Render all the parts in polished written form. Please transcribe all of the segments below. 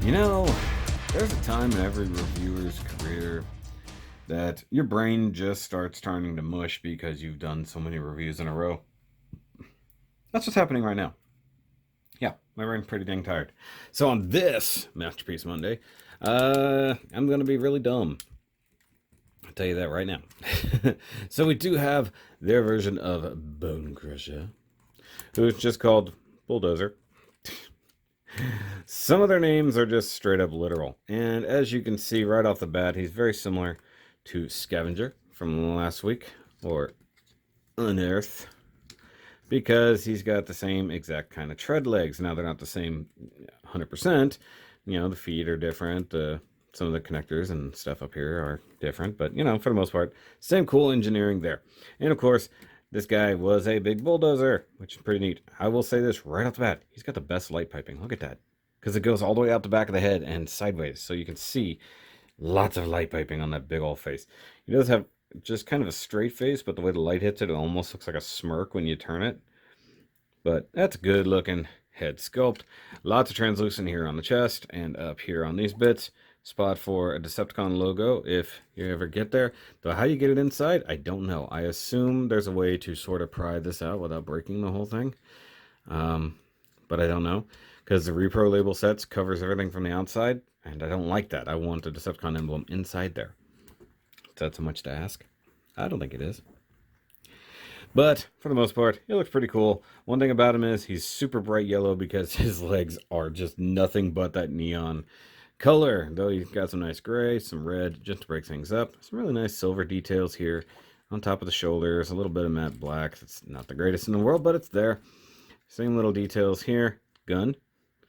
You know, there's a time in every reviewer's career that your brain just starts turning to mush because you've done so many reviews in a row. That's what's happening right now. Yeah, my brain's pretty dang tired. So on this Masterpiece Monday, I'm going to be really dumb. I'll tell you that right now. So we do have their version of Bonecrusher, who's just called Bulldozer. Some of their names are just straight up literal. And as you can see right off the bat, he's very similar to Scavenger from last week, or Unearth, because he's got the same exact kind of tread legs. Now, they're not the same 100%. You know, the feet are different. Some of the connectors and stuff up here are different. But, you know, for the most part, same cool engineering there. And, of course, this guy was a big bulldozer, which is pretty neat. I will say this right off the bat. He's got the best light piping. Look at that. Because it goes all the way out the back of the head and sideways. So you can see lots of light piping on that big old face. He does have just kind of a straight face, but the way the light hits it, it almost looks like a smirk when you turn it. But that's a good looking head sculpt. Lots of translucent here on the chest and up here on these bits. Spot for a Decepticon logo if you ever get there. Though how you get it inside, I don't know. I assume there's a way to sort of pry this out without breaking the whole thing. But I don't know. Because the Repro label sets covers everything from the outside, and I don't like that. I want the Decepticon emblem inside there. Is that so much to ask? I don't think it is. But for the most part, he looks pretty cool. One thing about him is he's super bright yellow because his legs are just nothing but that neon color. Though he's got some nice gray, some red, just to break things up. Some really nice silver details here on top of the shoulders. A little bit of matte black. It's not the greatest in the world, but it's there. Same little details here. Gun.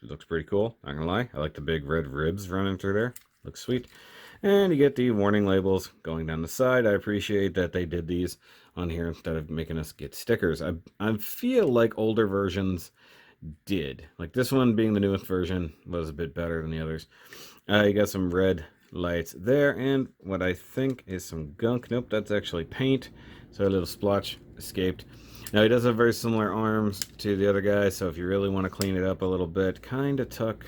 It looks pretty cool. Not gonna lie. I like the big red ribs running through there. Looks sweet. And you get the warning labels going down the side. I appreciate that they did these on here instead of making us get stickers. I feel like older versions did. Like this one being the newest version was a bit better than the others. You got some red lights there and what I think is some gunk. Nope, that's actually paint. So a little splotch escaped. Now he does have very similar arms to the other guy, so if you really want to clean it up a little bit, kind of tuck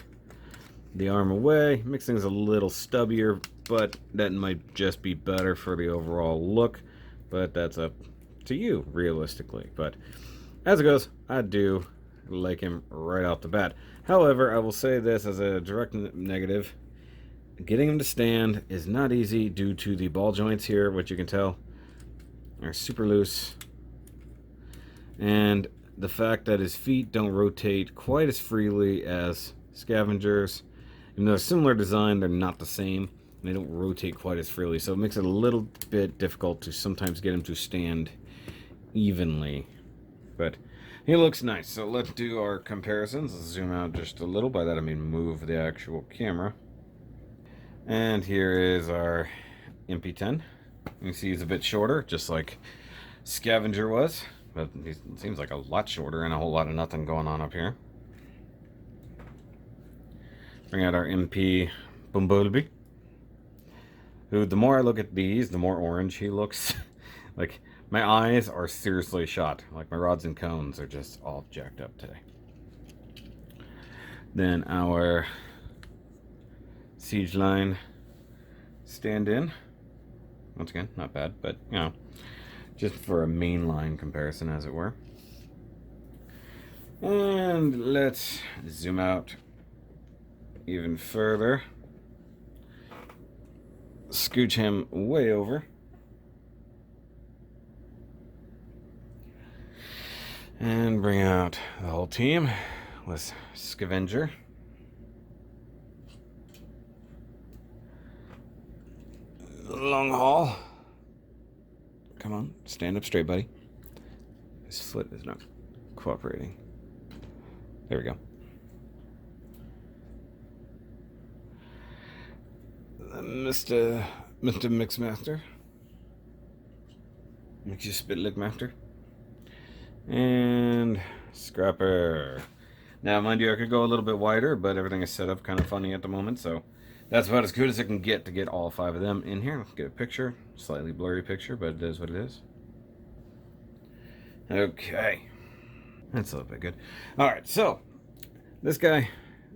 the arm away. Makes things a little stubbier, but that might just be better for the overall look. But that's up to you, realistically. But as it goes, I do like him right off the bat. However, I will say this as a direct negative. Getting him to stand is not easy due to the ball joints here, which you can tell are super loose. And the fact that his feet don't rotate quite as freely as Scavenger's. Even though they're similar design, they're not the same. They don't rotate quite as freely, so it makes it a little bit difficult to sometimes get him to stand evenly. But he looks nice, so let's do our comparisons. Let's zoom out just a little. By that I mean move the actual camera. And here is our MP10. You see he's a bit shorter, just like Scavenger was. But he seems like a lot shorter and a whole lot of nothing going on up here. Bring out our MP Bumblebee, who the more I look at these, the more orange he looks. Like, my eyes are seriously shot. Like, my rods and cones are just all jacked up today. Then our Siege Line stand-in. Once again, not bad, but, you know, just for a mainline comparison, as it were. And let's zoom out even further. Scooch him way over. And bring out the whole team with Scavenger. Long haul. Come on, stand up straight, buddy. His foot is not cooperating. There we go. Mr. Mixmaster. Makes you spit lick master. And Scrapper. Now, mind you, I could go a little bit wider, but everything is set up kind of funny at the moment, so that's about as good as I can get to get all 5 of them in here. Let's get a picture. Slightly blurry picture, but it is what it is. Okay. That's a little bit good. Alright, so this guy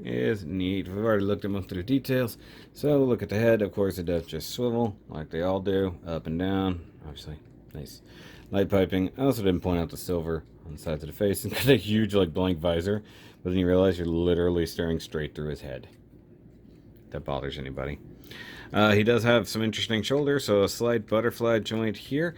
is neat. We've already looked at most of the details. So look at the head. Of course, it does just swivel like they all do, up and down. Obviously, nice light piping. I also didn't point out the silver on the sides of the face. It's got a huge like blank visor, but then you realize you're literally staring straight through his head. If that bothers anybody. He does have some interesting shoulders, so a slight butterfly joint here,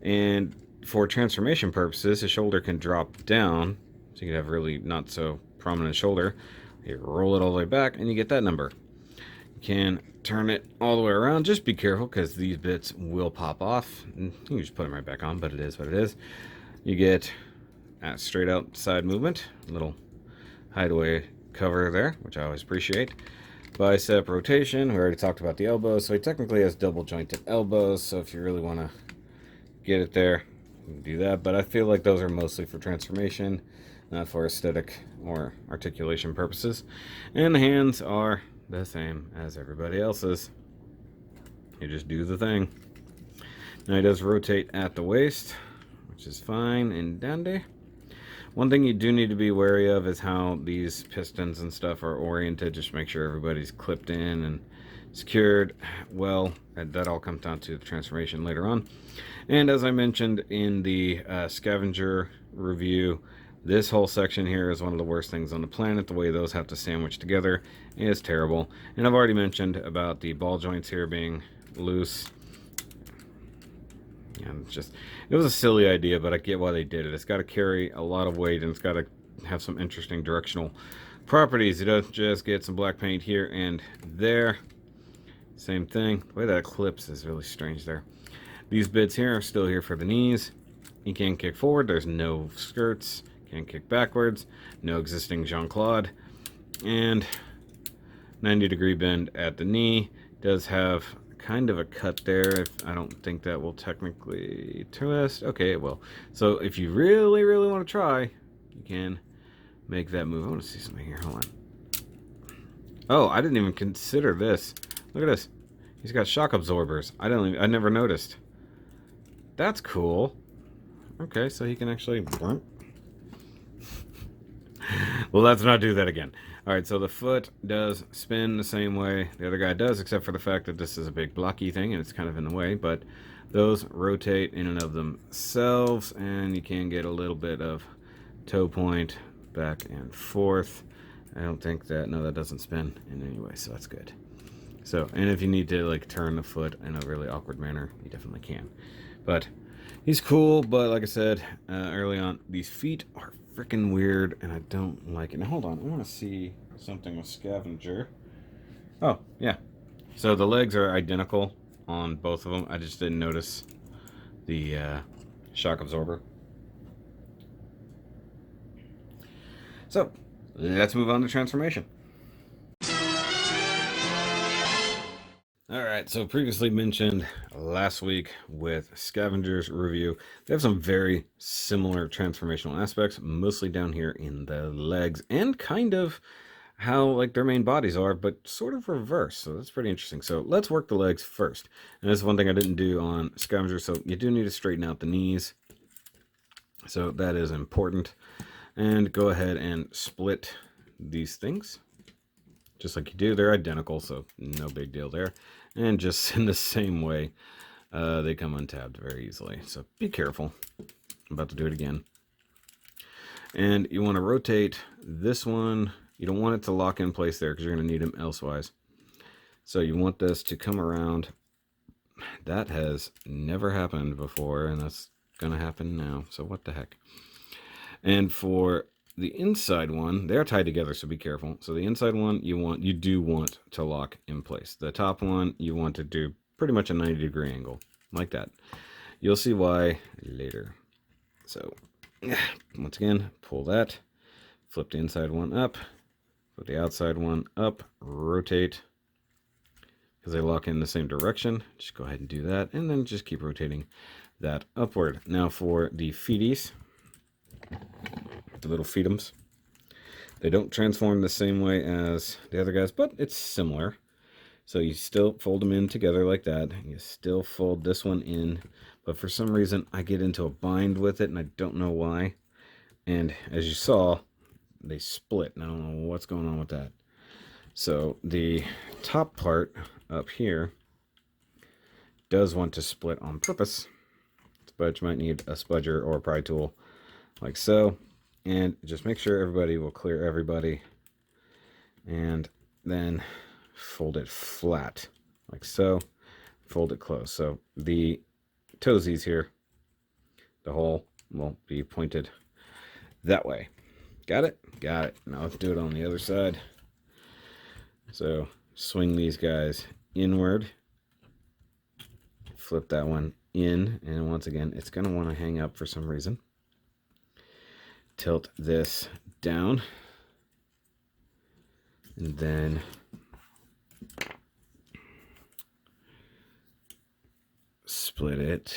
and for transformation purposes, his shoulder can drop down, so you can have really not so prominent shoulder. You roll it all the way back, and you get that number. You can turn it all the way around. Just be careful, because these bits will pop off. You can just put them right back on, but it is what it is. You get a straight outside movement, a little hideaway cover there, which I always appreciate. Bicep rotation, we already talked about the elbows, so he technically has double jointed elbows, so if you really want to get it there, you can do that, but I feel like those are mostly for transformation, not for aesthetic or articulation purposes. And the hands are the same as everybody else's. You just do the thing. Now he does rotate at the waist, which is fine and dandy. One thing you do need to be wary of is how these pistons and stuff are oriented. Just make sure everybody's clipped in and secured well. That all comes down to the transformation later on. And as I mentioned in the scavenger review, this whole section here is one of the worst things on the planet. The way those have to sandwich together is terrible. And I've already mentioned about the ball joints here being loose. And it was a silly idea, but I get why they did it. It's got to carry a lot of weight, and it's got to have some interesting directional properties. You don't just get some black paint here and there. Same thing. The way that clips is really strange there. These bits here are still here for the knees. You can't kick forward. There's no skirts. Can't kick backwards. No existing Jean-Claude. And 90-degree bend at the knee. Does have kind of a cut there. I don't think that will technically twist. Okay, it will. So if you really, really want to try, you can make that move. I want to see something here. Hold on. Oh, I didn't even consider this. Look at this. He's got shock absorbers. I never noticed. That's cool. Okay, so he can actually. Well, let's not do that again. Alright, so the foot does spin the same way the other guy does, except for the fact that this is a big blocky thing and it's kind of in the way, but those rotate in and of themselves, and you can get a little bit of toe point back and forth. I don't think that, no, that doesn't spin in any way, so that's good. So, and if you need to like turn the foot in a really awkward manner, you definitely can. But he's cool, but like I said early on, these feet are freaking weird, and I don't like it. Now, hold on. I want to see something with Scavenger. Oh, yeah. So the legs are identical on both of them. I just didn't notice the shock absorber. So, let's move on to transformation. Alright, so previously mentioned last week with Scavenger's review, they have some very similar transformational aspects, mostly down here in the legs, and kind of how like their main bodies are, but sort of reverse, so that's pretty interesting. So let's work the legs first. And this is one thing I didn't do on Scavenger, so you do need to straighten out the knees. So that is important. And go ahead and split these things. Just like you do, they're identical, so no big deal there. And just in the same way, they come untabbed very easily. So be careful. I'm about to do it again. And you want to rotate this one. You don't want it to lock in place there because you're going to need them elsewise. So you want this to come around. That has never happened before, and that's going to happen now. So what the heck? And for the inside one, they're tied together, so be careful. So the inside one, you do want to lock in place. The top one, you want to do pretty much a 90-degree angle, like that. You'll see why later. So, once again, pull that, flip the inside one up, flip the outside one up, rotate, because they lock in the same direction. Just go ahead and do that, and then just keep rotating that upward. Now for the feeties, the little feetums, they don't transform the same way as the other guys, but it's similar. So you still fold them in together like that. You still fold this one in, but for some reason I get into a bind with it, and I don't know why. And as you saw, they split, and I don't know what's going on with that. So the top part up here does want to split on purpose, but you might need a spudger or a pry tool like so. And just make sure everybody will clear everybody, and then fold it flat like so. Fold it close. So the toesies here, the hole will be pointed that way. Got it? Got it. Now let's do it on the other side. So swing these guys inward. Flip that one in, and once again, it's going to want to hang up for some reason. Tilt this down, and then split it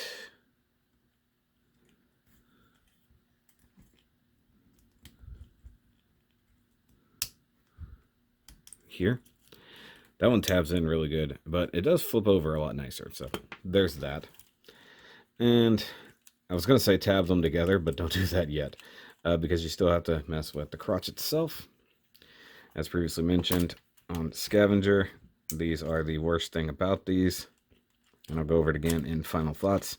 here. That one tabs in really good, but it does flip over a lot nicer, so there's that. And I was going to say tab them together, but don't do that yet, because you still have to mess with the crotch itself. As previously mentioned on Scavenger, these are the worst thing about these, and I'll go over it again in final thoughts.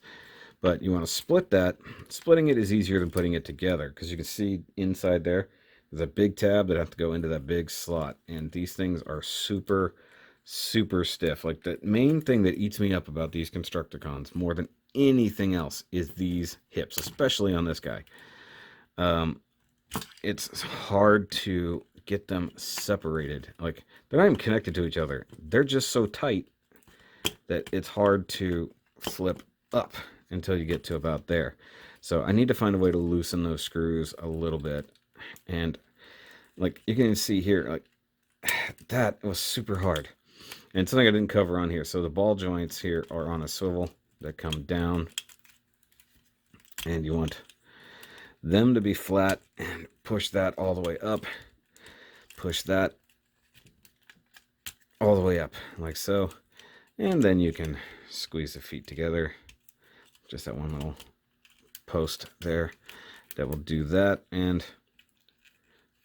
But you want to split that. Splitting it is easier than putting it together, because you can see inside there's a big tab that have to go into that big slot, and these things are super stiff. Like, the main thing that eats me up about these Constructicons more than anything else is these hips, especially on this guy. It's hard to get them separated. Like, they're not even connected to each other. They're just so tight that it's hard to flip up until you get to about there. So I need to find a way to loosen those screws a little bit. And like you can see here, like that was super hard. And something I didn't cover on here. So the ball joints here are on a swivel that come down, and you want them to be flat, and push that all the way up. Push that all the way up like so. And then you can squeeze the feet together. Just that one little post there that will do that, and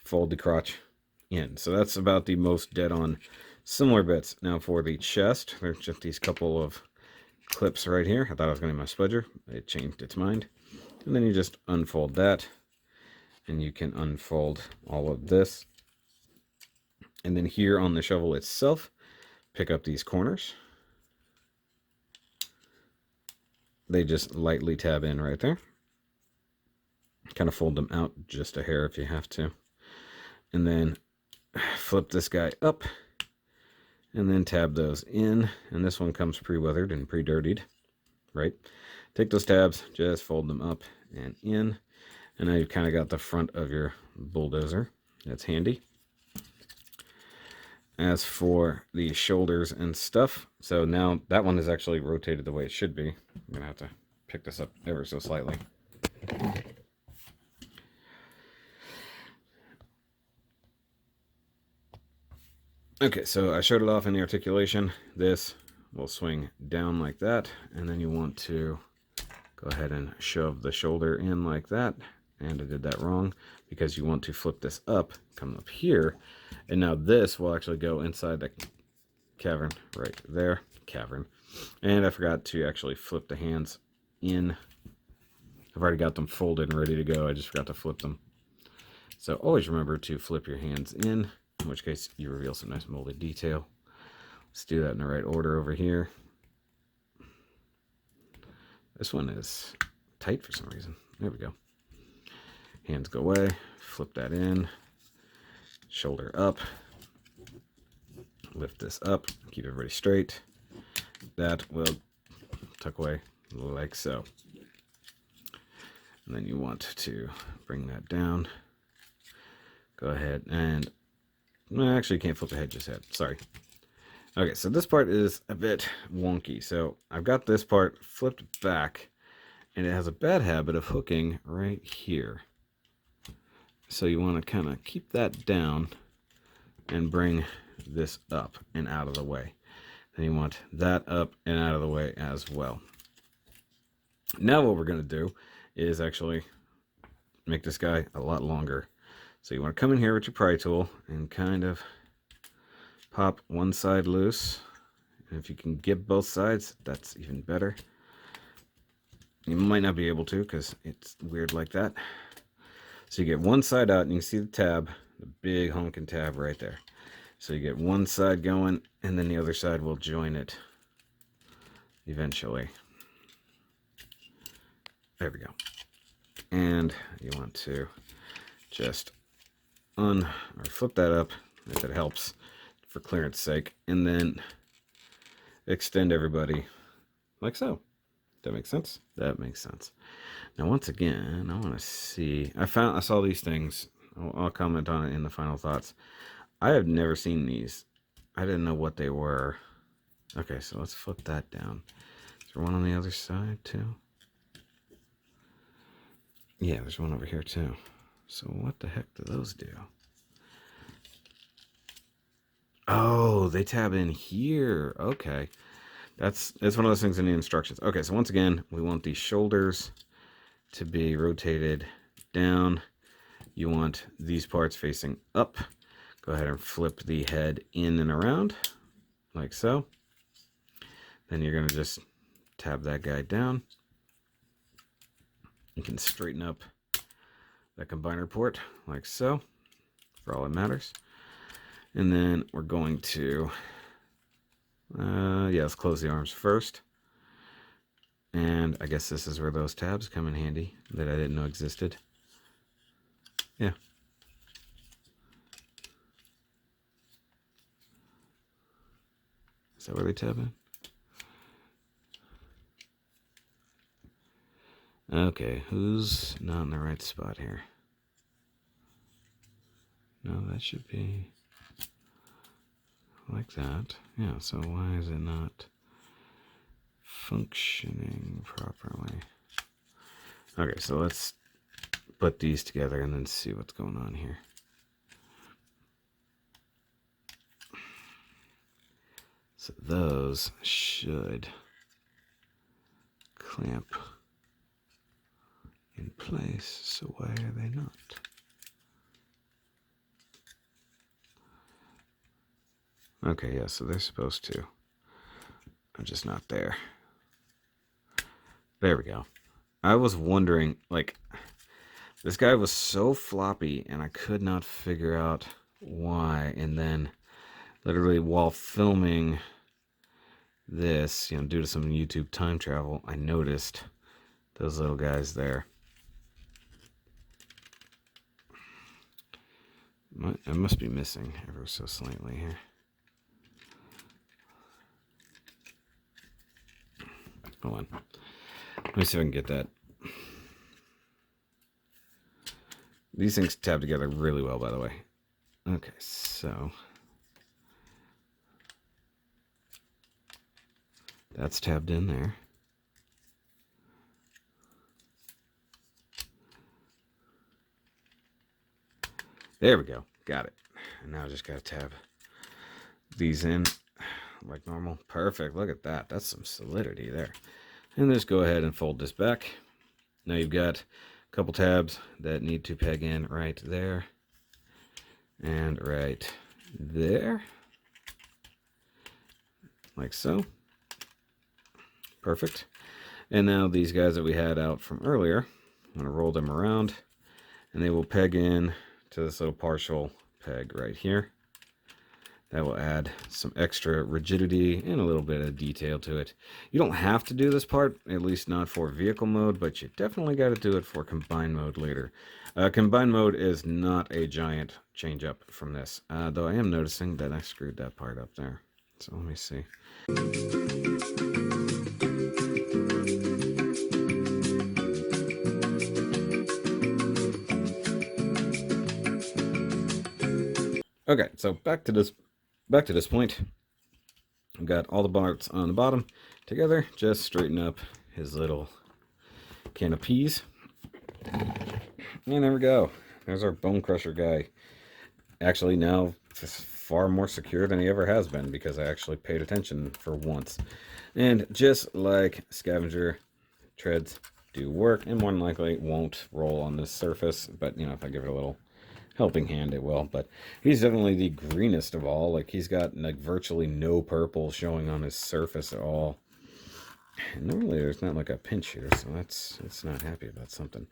fold the crotch in. So that's about the most dead on similar bits. Now for the chest, there's just these couple of clips right here. I thought I was going to be my spudger. It changed its mind. And then you just unfold that, and you can unfold all of this. And then here on the shovel itself, pick up these corners. They just lightly tab in right there. Kind of fold them out just a hair if you have to. And then flip this guy up, and then tab those in. And this one comes pre-weathered and pre-dirtied, right? Take those tabs, just fold them up and in. And now you've kind of got the front of your bulldozer. That's handy. As for the shoulders and stuff, so now that one is actually rotated the way it should be. I'm going to have to pick this up ever so slightly. Okay, so I showed it off in the articulation. This will swing down like that, and then you want to go ahead and shove the shoulder in like that. And I did that wrong, because you want to flip this up, come up here, and now this will actually go inside the cavern right there. Cavern. And I forgot to actually flip the hands in. I've already got them folded and ready to go. I just forgot to flip them. So always remember to flip your hands in which case you reveal some nice molded detail. Let's do that in the right order over here. This one is tight for some reason. There we go. Hands go away, flip that in, shoulder up, lift this up, keep everybody straight. That will tuck away like so. And then you want to bring that down. Go ahead and, well, actually you can't flip the head just yet, sorry. Okay, so this part is a bit wonky. So I've got this part flipped back and it has a bad habit of hooking right here. So you want to kind of keep that down and bring this up and out of the way. Then you want that up and out of the way as well. Now what we're going to do is actually make this guy a lot longer. So you want to come in here with your pry tool and kind of pop one side loose. And if you can get both sides, that's even better. You might not be able to because it's weird like that. So you get one side out and you can see the tab, the big honking tab right there. So you get one side going and then the other side will join it eventually. There we go. And you want to just flip that up if it helps for clearance sake, and then extend everybody like so. That makes sense? That makes sense. Now once again, I want to see, I saw these things. I'll comment on it in the final thoughts. I have never seen these. I didn't know what they were. Okay, so let's flip that down. Is there one on the other side too? Yeah, there's one over here too. So what the heck do those do? Oh, they tab in here. Okay. That's one of those things in the instructions. Okay, so once again, we want these shoulders to be rotated down. You want these parts facing up. Go ahead and flip the head in and around, like so. Then you're going to just tab that guy down. You can straighten up that combiner port, like so, for all that matters. And then we're going to, let's close the arms first. And I guess this is where those tabs come in handy that I didn't know existed. Yeah. Is that where they tab in? Okay, who's not in the right spot here? No, that should be like that. Yeah, so why is it not functioning properly? Okay, so let's put these together and then see what's going on here. So those should clamp in place. So why are they not? Okay, yeah, so they're supposed to. I'm just not there. There we go. I was wondering, like, this guy was so floppy and I could not figure out why. And then literally while filming this, due to some YouTube time travel, I noticed those little guys there. I must be missing ever so slightly here. Hold on. Let me see if I can get that. These things tab together really well, by the way. Okay, so that's tabbed in there. There we go. Got it. And now I just got to tab these in like normal. Perfect. Look at that. That's some solidity there. And just go ahead and fold this back. Now you've got a couple tabs that need to peg in right there and right there, like so. Perfect. And now these guys that we had out from earlier, I'm going to roll them around and they will peg in to this little partial peg right here. That will add some extra rigidity and a little bit of detail to it. You don't have to do this part, at least not for vehicle mode, but you definitely got to do it for combine mode later. Combine mode is not a giant change up from this, though I am noticing that I screwed that part up there. So let me see. Okay, so back to this point. I've got all the parts on the bottom together. Just straighten up his little can of peas. And there we go. There's our Bonecrusher guy. Actually, now it's far more secure than he ever has been because I actually paid attention for once. And just like Scavenger, treads do work and more than likely won't roll on this surface. But, if I give it a little helping hand, it will. But he's definitely the greenest of all. Like, he's got like virtually no purple showing on his surface at all. And normally there's not like a pinch here, so it's not happy about something.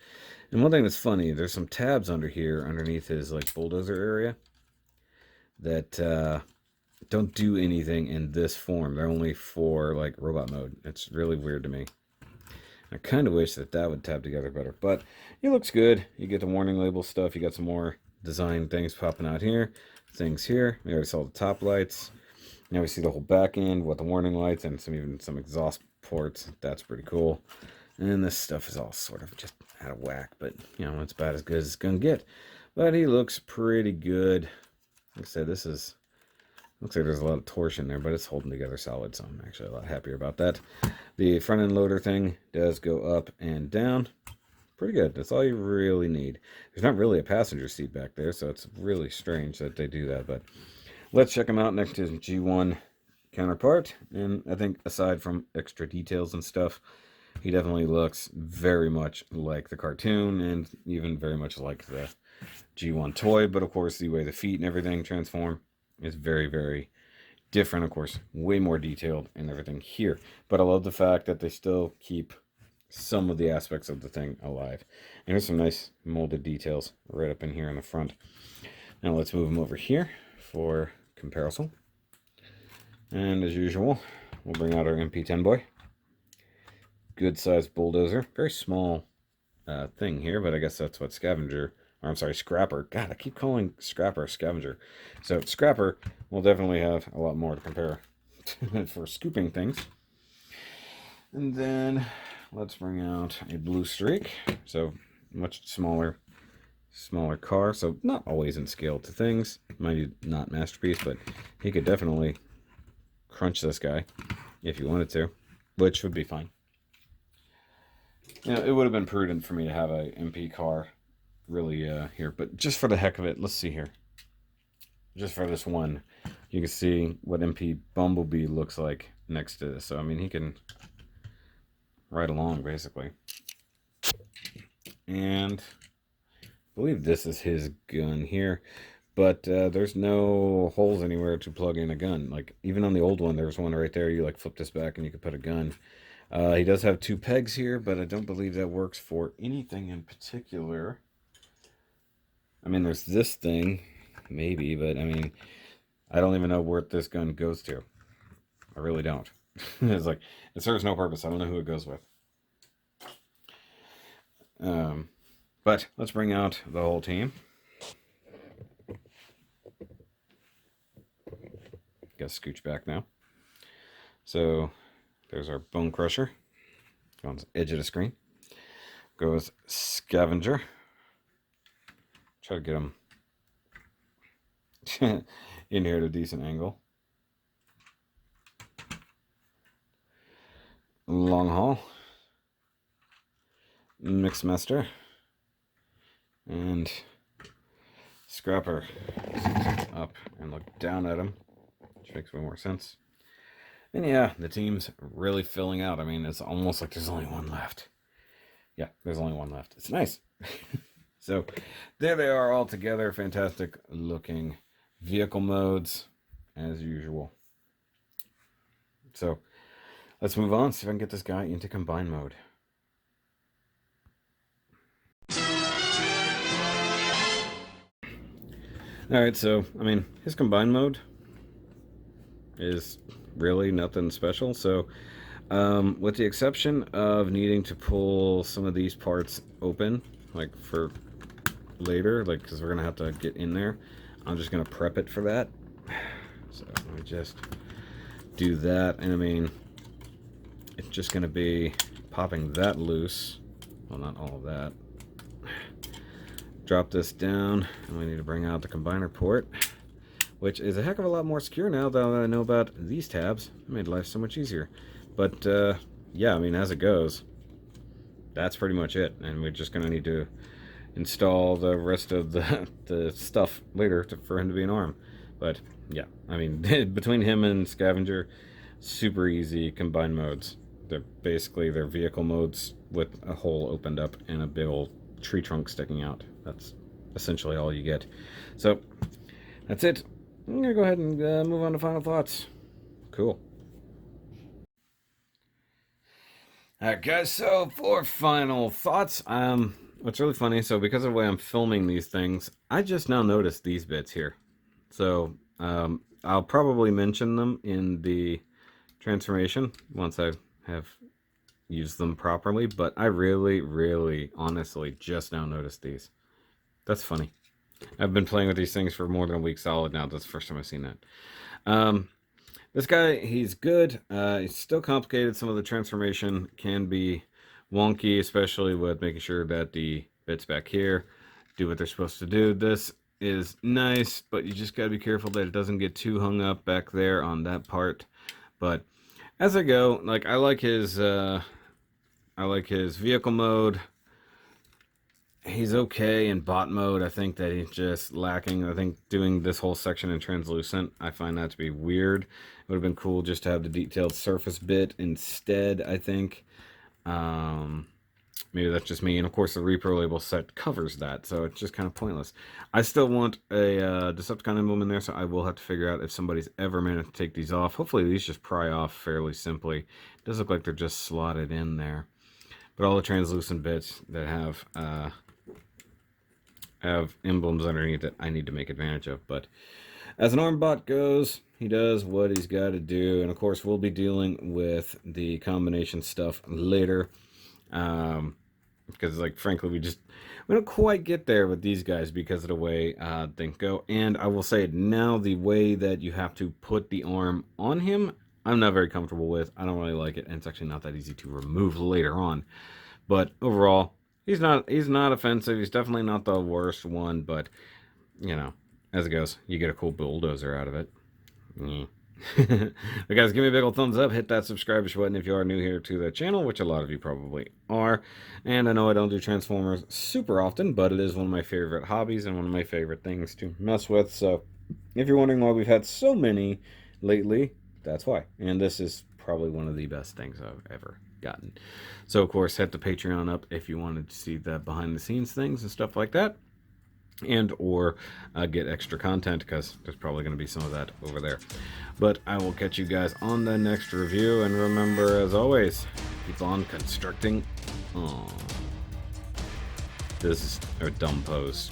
And one thing that's funny, there's some tabs under here underneath his like bulldozer area that don't do anything in this form. They're only for like robot mode. It's really weird to me. I kind of wish that that would tab together better, but it looks good. You get the warning label stuff. You got some more design things popping out here, things here. We already saw the top lights. Now we see the whole back end with the warning lights and even some exhaust ports. That's pretty cool. And this stuff is all sort of just out of whack, but you know, it's about as good as it's gonna get. But he looks pretty good. Like I said, this is looks like there's a lot of torsion there, but it's holding together solid, so I'm actually a lot happier about that. The front end loader thing does go up and down. Pretty good. That's all you really need. There's not really a passenger seat back there, so it's really strange that they do that, but let's check him out next to his G1 counterpart. And I think aside from extra details and stuff, he definitely looks very much like the cartoon and even very much like the G1 toy. But of course, the way the feet and everything transform is very, very different. Of course, way more detailed and everything here. But I love the fact that they still keep some of the aspects of the thing alive. And there's some nice molded details right up in here in the front. Now let's move them over here for comparison. And as usual, we'll bring out our MP10 boy. Good sized bulldozer. Very small thing here, but I guess that's what Scavenger, or I'm sorry, Scrapper. God, I keep calling Scrapper Scavenger. So Scrapper will definitely have a lot more to compare for scooping things. And then let's bring out a Blue Streak. So much smaller car, so not always in scale to things. Mind you, not Masterpiece, but he could definitely crunch this guy if you wanted to, which would be fine. You know, it would have been prudent for me to have a MP car really here, but just for the heck of it, let's see here. Just for this one, you can see what MP Bumblebee looks like next to this. So, I mean, he can ride along, basically. And I believe this is his gun here, but there's no holes anywhere to plug in a gun. Like, even on the old one, there's one right there. You, like, flip this back and you could put a gun. He does have 2 pegs here, but I don't believe that works for anything in particular. I mean, there's this thing, maybe, but I mean, I don't even know where this gun goes to. I really don't. It's like, it serves no purpose. I don't know who it goes with. But let's bring out the whole team. Got to scooch back now. So there's our Bonecrusher on the edge of the screen. Goes Scavenger. Try to get him in here at a decent angle. Long Haul. Mixmaster. And Scrapper. Up and look down at him, which makes way more sense. And yeah, the team's really filling out. I mean, it's almost like there's only one left. Yeah, there's only one left. It's nice. So there they are all together. Fantastic looking vehicle modes as usual. So let's move on, see if I can get this guy into combine mode. Alright, so, I mean, his combine mode is really nothing special. So, with the exception of needing to pull some of these parts open, like for later, like, because we're going to have to get in there, I'm just going to prep it for that. So, let me just do that. And I mean, it's just going to be popping that loose. Well, not all of that. Drop this down, and we need to bring out the combiner port, which is a heck of a lot more secure now that I know about these tabs. It made life so much easier. But yeah, I mean, as it goes, that's pretty much it. And we're just going to need to install the rest of the stuff later for him to be an arm. But yeah, I mean, between him and Scavenger, super easy combine modes. They're basically their vehicle modes with a hole opened up and a big old tree trunk sticking out. That's essentially all you get. So that's it. I'm gonna go ahead and move on to final thoughts. Cool. Alright guys, so for final thoughts, what's really funny, so because of the way I'm filming these things, I just now noticed these bits here. So I'll probably mention them in the transformation once I have used them properly, but I really honestly just now noticed these. That's funny. I've been playing with these things for more than a week solid now. That's the first time I've seen that. This guy, he's good. He's still complicated. Some of the transformation can be wonky, especially with making sure that the bits back here do what they're supposed to do. This is nice, but you just got to be careful that it doesn't get too hung up back there on that part. But as I go, like I like his vehicle mode. He's okay in bot mode. I think that he's just lacking. I think doing this whole section in translucent, I find that to be weird. It would have been cool just to have the detailed surface bit instead, I think. Maybe that's just me. And of course the repro label set covers that, so it's just kind of pointless. I still want a Decepticon emblem in there, so I will have to figure out if somebody's ever managed to take these off. Hopefully these just pry off fairly simply. It does look like they're just slotted in there. But all the translucent bits that have emblems underneath it, I need to make advantage of. But as an arm bot goes, he does what he's got to do. And of course, we'll be dealing with the combination stuff later. Because, like, frankly, we don't quite get there with these guys because of the way things go. And I will say now, the way that you have to put the arm on him, I'm not very comfortable with. I don't really like it, and it's actually not that easy to remove later on. But overall, he's not offensive. He's definitely not the worst one, but you know, as it goes, you get a cool bulldozer out of it. But guys, give me a big old thumbs up, hit that subscribe button if you are new here to the channel, which a lot of you probably are. And I know I don't do Transformers super often, but it is one of my favorite hobbies and one of my favorite things to mess with. So if you're wondering why we've had so many lately, that's why. And this is probably one of the best things I've ever gotten. So of course, hit the Patreon up if you wanted to see the behind the scenes things and stuff like that, and or get extra content, because there's probably going to be some of that over there. But I will catch you guys on the next review, and remember, as always, keep on constructing. This is a dumb pose.